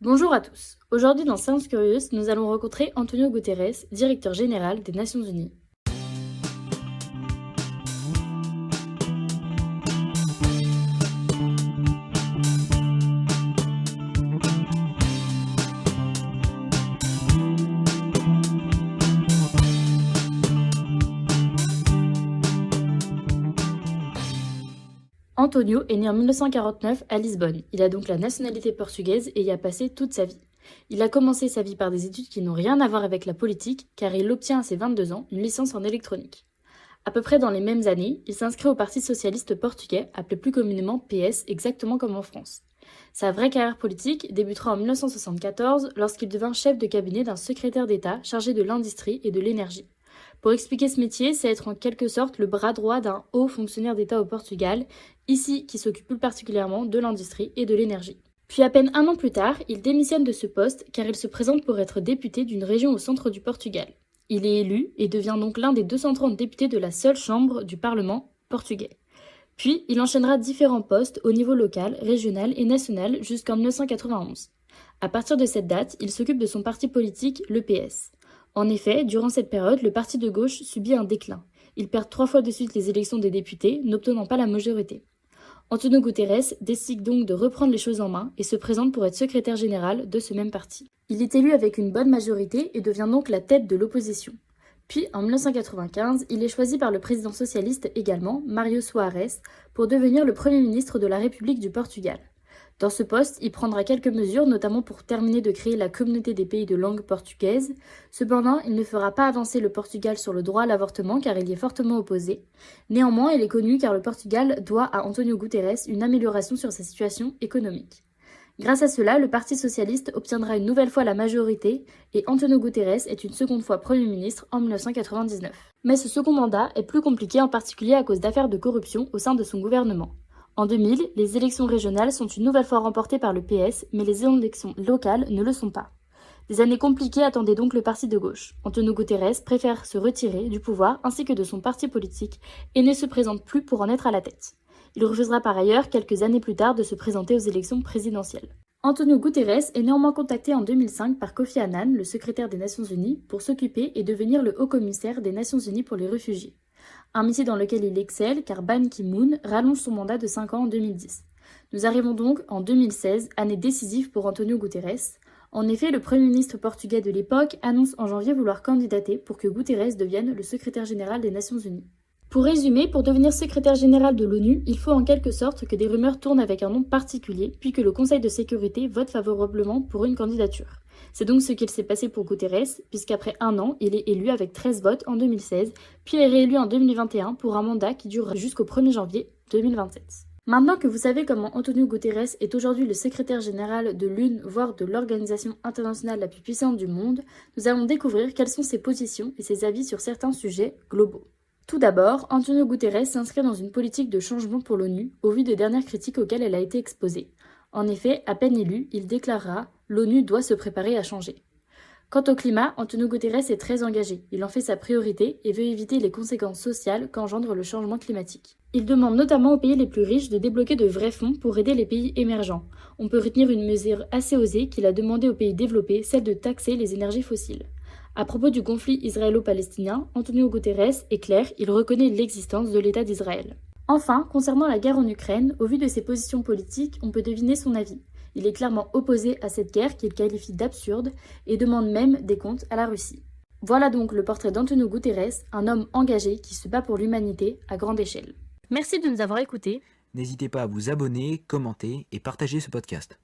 Bonjour à tous. Aujourd'hui dans Science Curieuse, nous allons rencontrer Antonio Guterres, directeur général des Nations Unies. Antonio est né en 1949 à Lisbonne. Il a donc la nationalité portugaise et y a passé toute sa vie. Il a commencé sa vie par des études qui n'ont rien à voir avec la politique, car il obtient à ses 22 ans une licence en électronique. À peu près dans les mêmes années, il s'inscrit au Parti socialiste portugais, appelé plus communément PS, exactement comme en France. Sa vraie carrière politique débutera en 1974 lorsqu'il devint chef de cabinet d'un secrétaire d'État chargé de l'industrie et de l'énergie. Pour expliquer ce métier, c'est être en quelque sorte le bras droit d'un haut fonctionnaire d'État au Portugal, ici qui s'occupe plus particulièrement de l'industrie et de l'énergie. Puis à peine un an plus tard, il démissionne de ce poste car il se présente pour être député d'une région au centre du Portugal. Il est élu et devient donc l'un des 230 députés de la seule chambre du Parlement portugais. Puis il enchaînera différents postes au niveau local, régional et national jusqu'en 1991. À partir de cette date, il s'occupe de son parti politique, le PS. En effet, durant cette période, le parti de gauche subit un déclin. Il perd 3 fois de suite les élections des députés, n'obtenant pas la majorité. Antonio Guterres décide donc de reprendre les choses en main et se présente pour être secrétaire général de ce même parti. Il est élu avec une bonne majorité et devient donc la tête de l'opposition. Puis, en 1995, il est choisi par le président socialiste également, Mário Soares, pour devenir le Premier ministre de la République du Portugal. Dans ce poste, il prendra quelques mesures, notamment pour terminer de créer la communauté des pays de langue portugaise. Cependant, il ne fera pas avancer le Portugal sur le droit à l'avortement car il y est fortement opposé. Néanmoins, il est connu car le Portugal doit à Antonio Guterres une amélioration sur sa situation économique. Grâce à cela, le Parti socialiste obtiendra une nouvelle fois la majorité et Antonio Guterres est une seconde fois Premier ministre en 1999. Mais ce second mandat est plus compliqué en particulier à cause d'affaires de corruption au sein de son gouvernement. En 2000, les élections régionales sont une nouvelle fois remportées par le PS, mais les élections locales ne le sont pas. Des années compliquées attendaient donc le parti de gauche. Antonio Guterres préfère se retirer du pouvoir ainsi que de son parti politique et ne se présente plus pour en être à la tête. Il refusera par ailleurs quelques années plus tard de se présenter aux élections présidentielles. Antonio Guterres est néanmoins contacté en 2005 par Kofi Annan, le secrétaire des Nations Unies, pour s'occuper et devenir le haut-commissaire des Nations Unies pour les réfugiés. Un métier dans lequel il excelle car Ban Ki-moon rallonge son mandat de 5 ans en 2010. Nous arrivons donc en 2016, année décisive pour Antonio Guterres. En effet, le Premier ministre portugais de l'époque annonce en janvier vouloir candidater pour que Guterres devienne le secrétaire général des Nations Unies. Pour résumer, pour devenir secrétaire général de l'ONU, il faut en quelque sorte que des rumeurs tournent avec un nom particulier, puis que le Conseil de sécurité vote favorablement pour une candidature. C'est donc ce qu'il s'est passé pour Guterres, puisqu'après un an, il est élu avec 13 votes en 2016, puis est réélu en 2021 pour un mandat qui dure jusqu'au 1er janvier 2027. Maintenant que vous savez comment Antonio Guterres est aujourd'hui le secrétaire général de l'une, voire de l'organisation internationale la plus puissante du monde, nous allons découvrir quelles sont ses positions et ses avis sur certains sujets globaux. Tout d'abord, Antonio Guterres s'inscrit dans une politique de changement pour l'ONU au vu des dernières critiques auxquelles elle a été exposée. En effet, à peine élu, il déclarera « L'ONU doit se préparer à changer ». Quant au climat, Antonio Guterres est très engagé. Il en fait sa priorité et veut éviter les conséquences sociales qu'engendre le changement climatique. Il demande notamment aux pays les plus riches de débloquer de vrais fonds pour aider les pays émergents. On peut retenir une mesure assez osée qu'il a demandé aux pays développés, celle de taxer les énergies fossiles. À propos du conflit israélo-palestinien, Antonio Guterres est clair, il reconnaît l'existence de l'État d'Israël. Enfin, concernant la guerre en Ukraine, au vu de ses positions politiques, on peut deviner son avis. Il est clairement opposé à cette guerre qu'il qualifie d'absurde et demande même des comptes à la Russie. Voilà donc le portrait d'Antonio Guterres, un homme engagé qui se bat pour l'humanité à grande échelle. Merci de nous avoir écoutés. N'hésitez pas à vous abonner, commenter et partager ce podcast.